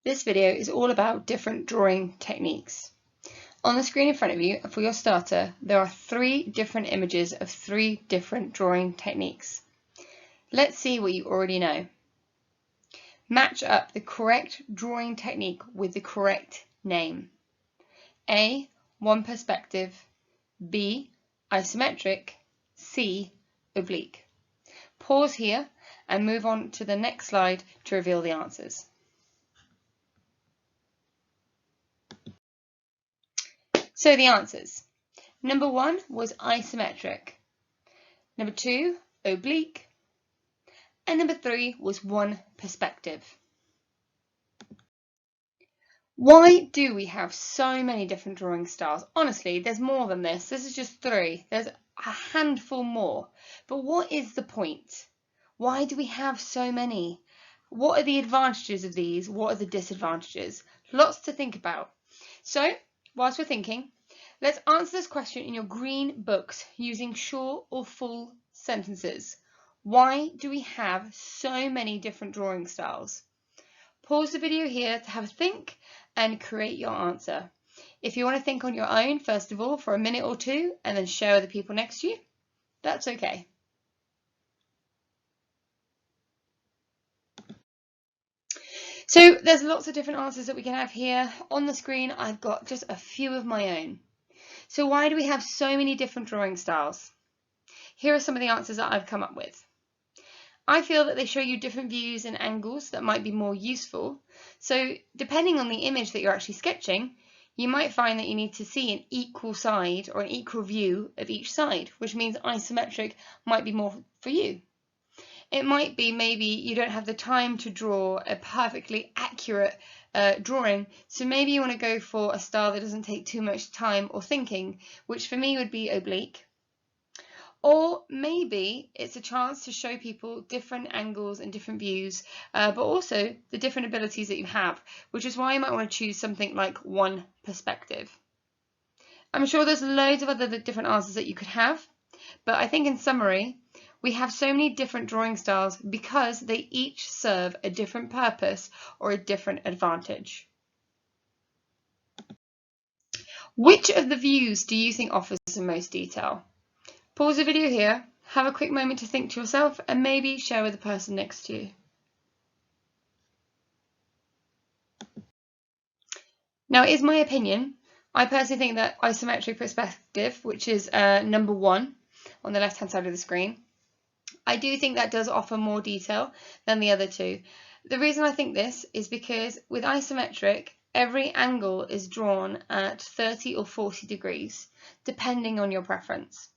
This video is all about different drawing techniques. On the screen in front of you, for your starter, there are 3 different images of 3 different drawing techniques. Let's see what you already know. Match up the correct drawing technique with the correct name. A. One perspective. B. Isometric. C. Oblique. Pause here and move on to the next slide to reveal the answers. So the answers. Number 1 was isometric. Number 2, oblique. And number 3 was one perspective. Why do we have so many different drawing styles? Honestly, there's more than this. This is just 3. There's a handful more. But what is the point? Why do we have so many? What are the advantages of these? What are the disadvantages? Lots to think about. So, whilst we're thinking, let's answer this question in your green books using short or full sentences. Why do we have so many different drawing styles? Pause the video here to have a think and create your answer. If you want to think on your own, first of all, for a minute or 2, and then share with the people next to you, that's okay. So there's lots of different answers that we can have here. On the screen, I've got just a few of my own. So why do we have so many different drawing styles? Here are some of the answers that I've come up with. I feel that they show you different views and angles that might be more useful. So depending on the image that you're actually sketching, you might find that you need to see an equal side or an equal view of each side, which means isometric might be more for you. It might be maybe you don't have the time to draw a perfectly accurate drawing, so maybe you want to go for a style that doesn't take too much time or thinking, which for me would be oblique. Or maybe it's a chance to show people different angles and different views, but also the different abilities that you have, which is why you might want to choose something like one perspective. I'm sure there's loads of other different answers that you could have, but I think in summary, we have so many different drawing styles because they each serve a different purpose or a different advantage. Which of the views do you think offers the most detail? Pause the video here, have a quick moment to think to yourself, and maybe share with the person next to you. Now, it is my opinion. I personally think that isometric perspective, which is number 1 on the left-hand side of the screen, I do think that does offer more detail than the other 2. The reason I think this is because with isometric, every angle is drawn at 30 or 40 degrees, depending on your preference.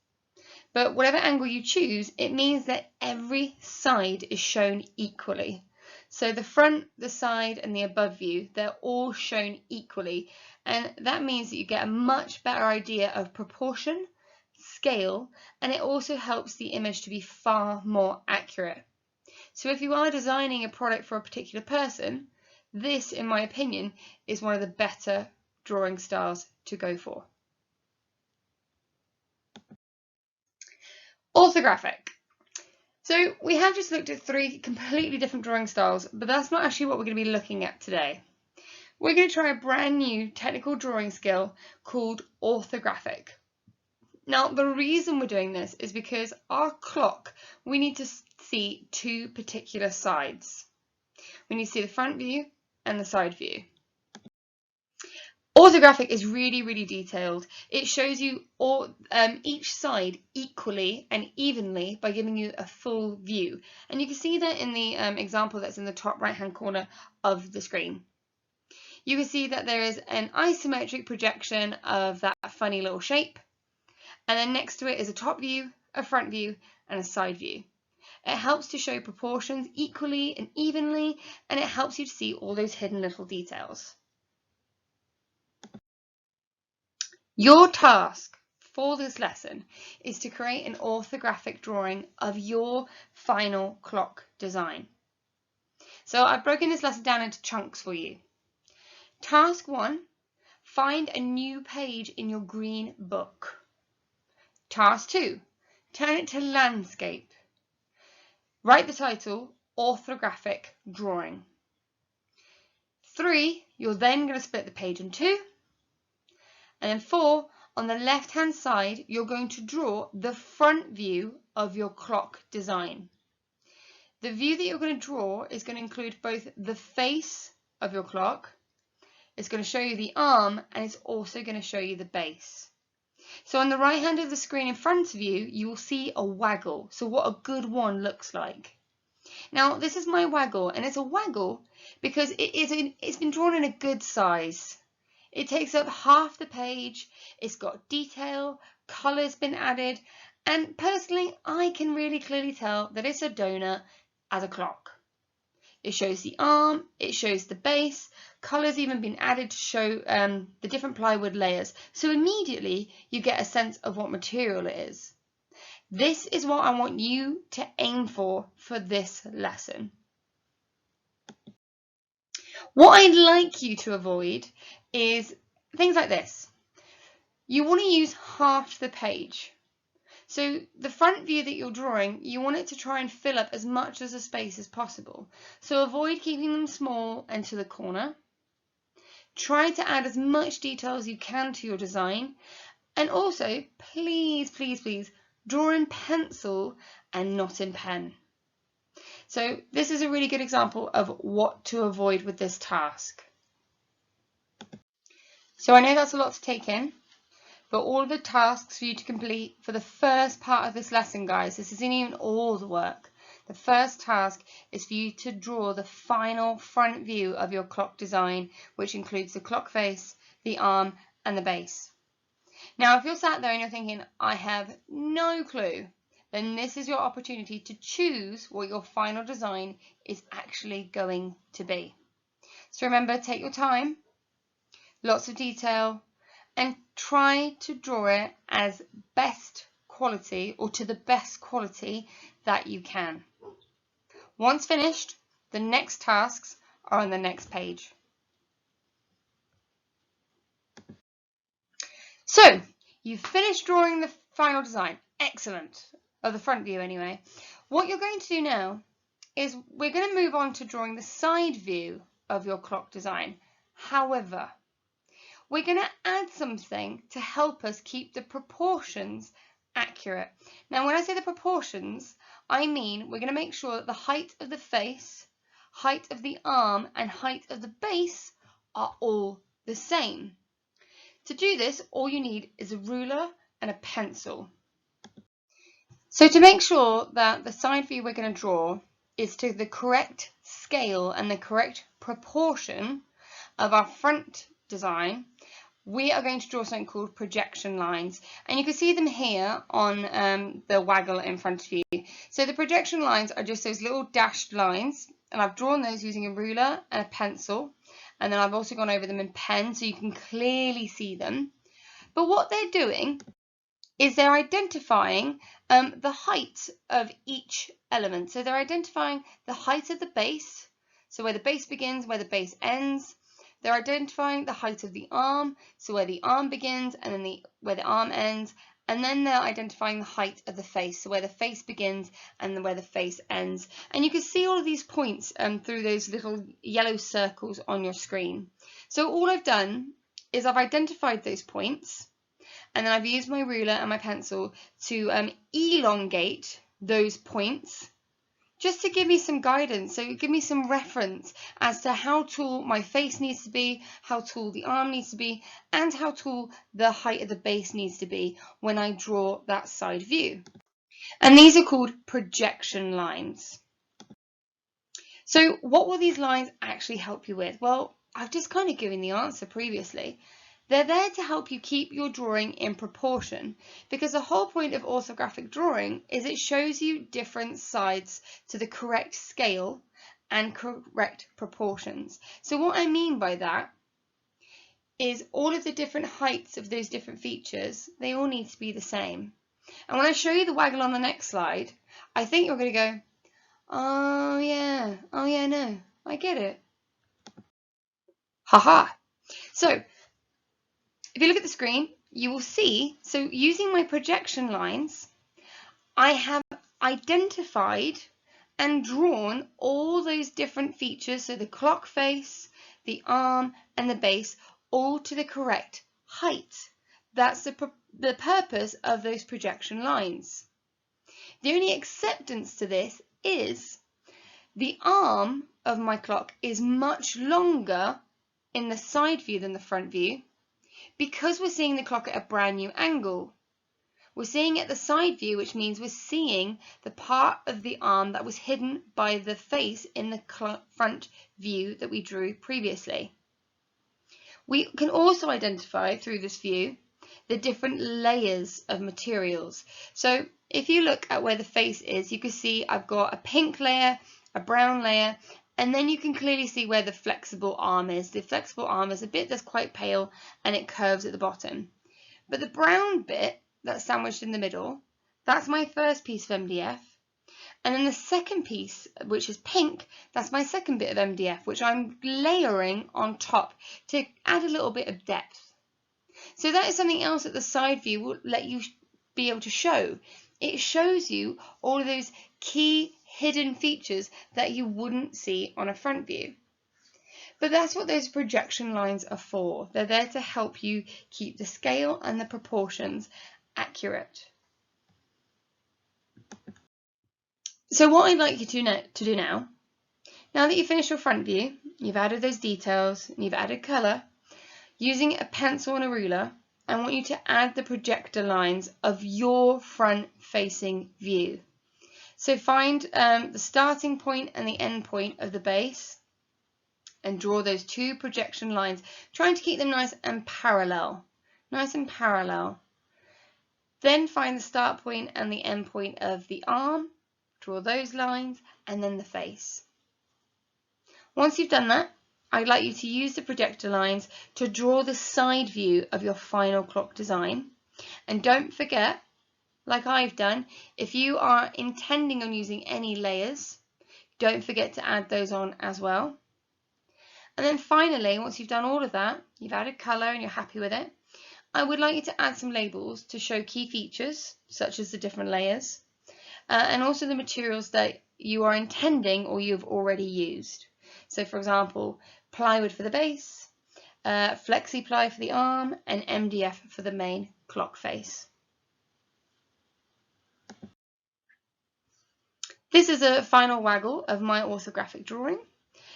But whatever angle you choose, it means that every side is shown equally. So the front, the side, and the above view, they're all shown equally. And that means that you get a much better idea of proportion, scale, and it also helps the image to be far more accurate. So if you are designing a product for a particular person, this, in my opinion, is one of the better drawing styles to go for. Orthographic. So we have just looked at 3 completely different drawing styles, but that's not actually what we're going to be looking at today. We're going to try a brand new technical drawing skill called orthographic. Now, the reason we're doing this is because our clock, we need to see 2 particular sides. We need to see the front view and the side view. Orthographic is really detailed. It shows you each side equally and evenly by giving you a full view. And you can see that in the example that's in the top right-hand corner of the screen. You can see that there is an isometric projection of that funny little shape. And then next to it is a top view, a front view, and a side view. It helps to show proportions equally and evenly, and it helps you to see all those hidden little details. Your task for this lesson is to create an orthographic drawing of your final clock design. So I've broken this lesson down into chunks for you. Task 1, find a new page in your green book. Task 2, turn it to landscape. Write the title, Orthographic Drawing. 3, you're then going to split the page in 2. And then 4, on the left-hand side, you're going to draw the front view of your clock design. The view that you're going to draw is going to include both the face of your clock, it's going to show you the arm, and it's also going to show you the base. So on the right hand of the screen in front of you, you will see a waggle. So what a good one looks like. Now this is my waggle, and it's a waggle because it's been drawn in a good size. It takes up half the page, it's got detail, colour's been added, and personally I can really clearly tell that it's a donut as a clock. It shows the arm, it shows the base, colour's even been added to show the different plywood layers, so immediately you get a sense of what material it is. This is what I want you to aim for this lesson. What I'd like you to avoid is things like this. You want to use half the page. So the front view that you're drawing, you want it to try and fill up as much as the space as possible. So avoid keeping them small and to the corner. Try to add as much detail as you can to your design. And also, please, please, please, draw in pencil and not in pen. So this is a really good example of what to avoid with this task. So I know that's a lot to take in, but all of the tasks for you to complete for the first part of this lesson, guys, this isn't even all the work. The first task is for you to draw the final front view of your clock design, which includes the clock face, the arm, and the base. Now, if you're sat there and you're thinking, I have no clue, then this is your opportunity to choose what your final design is actually going to be. So remember, take your time, lots of detail, and try to draw it as best quality or to the best quality that you can. Once finished, the next tasks are on the next page. So, you've finished drawing the final design. Excellent. Of the front view anyway. What you're going to do now is we're going to move on to drawing the side view of your clock design. However, we're going to add something to help us keep the proportions accurate. Now, when I say the proportions, I mean we're going to make sure that the height of the face, height of the arm, and height of the base are all the same. To do this, all you need is a ruler and a pencil. So to make sure that the side view we're going to draw is to the correct scale and the correct proportion of our front design, we are going to draw something called projection lines, and you can see them here on the waggle in front of you. So the projection lines are just those little dashed lines, and I've drawn those using a ruler and a pencil, and then I've also gone over them in pen so you can clearly see them. But what they're doing is they're identifying the height of each element. So they're identifying the height of the base, so where the base begins, where the base ends. They're identifying the height of the arm, so where the arm begins and then where the arm ends. And then they're identifying the height of the face, so where the face begins and then where the face ends. And you can see all of these points through those little yellow circles on your screen. So all I've done is I've identified those points, and then I've used my ruler and my pencil to elongate those points, just to give me some guidance, so give me some reference as to how tall my face needs to be, how tall the arm needs to be, and how tall the height of the base needs to be when I draw that side view. And these are called projection lines. So what will these lines actually help you with? Well, I've just kind of given the answer previously. They're there to help you keep your drawing in proportion, because the whole point of orthographic drawing is it shows you different sides to the correct scale and correct proportions. So what I mean by that is all of the different heights of those different features, they all need to be the same. And when I show you the waggle on the next slide, I think you're going to go, oh yeah, no, I get it. Haha. So, if you look at the screen, you will see, so using my projection lines, I have identified and drawn all those different features, so the clock face, the arm and the base all to the correct height. That's the purpose of those projection lines. The only acceptance to this is the arm of my clock is much longer in the side view than the front view because we're seeing the clock at a brand new angle. We're seeing it at the side view, which means we're seeing the part of the arm that was hidden by the face in the front view that we drew previously. We can also identify through this view the different layers of materials. So if you look at where the face is, you can see I've got a pink layer, a brown layer, and then you can clearly see where the flexible arm is. The flexible arm is a bit that's quite pale and it curves at the bottom. But the brown bit that's sandwiched in the middle, that's my first piece of MDF. And then the second piece, which is pink, that's my second bit of MDF, which I'm layering on top to add a little bit of depth. So that is something else that the side view will let you be able to show. It shows you all of those key hidden features that you wouldn't see on a front view. But that's what those projection lines are for. They're there to help you keep the scale and the proportions accurate. So what I'd like you to do now that you've finished your front view, you've added those details, and you've added colour, using a pencil and a ruler, I want you to add the projector lines of your front-facing view. So find the starting point and the end point of the base and draw those two projection lines, trying to keep them nice and parallel. Nice and parallel. Then find the start point and the end point of the arm, draw those lines, and then the face. Once you've done that, I'd like you to use the projector lines to draw the side view of your final clock design. And don't forget, like I've done, if you are intending on using any layers, don't forget to add those on as well. And then finally, once you've done all of that, you've added colour and you're happy with it, I would like you to add some labels to show key features, such as the different layers, and also the materials that you are intending or you've already used. So for example, plywood for the base, flexi-ply for the arm, and MDF for the main clock face. This is a final waggle of my orthographic drawing.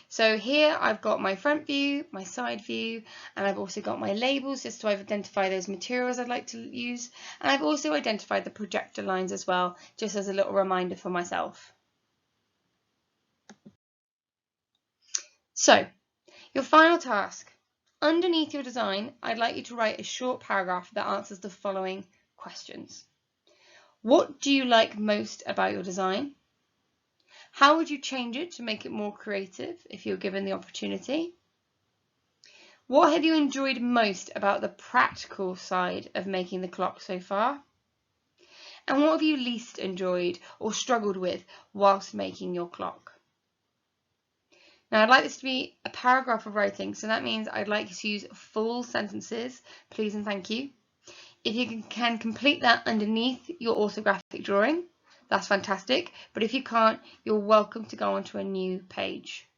So here I've got my front view, my side view, and I've also got my labels just to identify those materials I'd like to use. And I've also identified the projector lines as well, just as a little reminder for myself. So, your final task. Underneath your design, I'd like you to write a short paragraph that answers the following questions. What do you like most about your design? How would you change it to make it more creative if you're given the opportunity? What have you enjoyed most about the practical side of making the clock so far? And what have you least enjoyed or struggled with whilst making your clock? Now I'd like this to be a paragraph of writing, so that means I'd like you to use full sentences, please and thank you. If you can complete that underneath your orthographic drawing, that's fantastic, but if you can't, you're welcome to go onto a new page.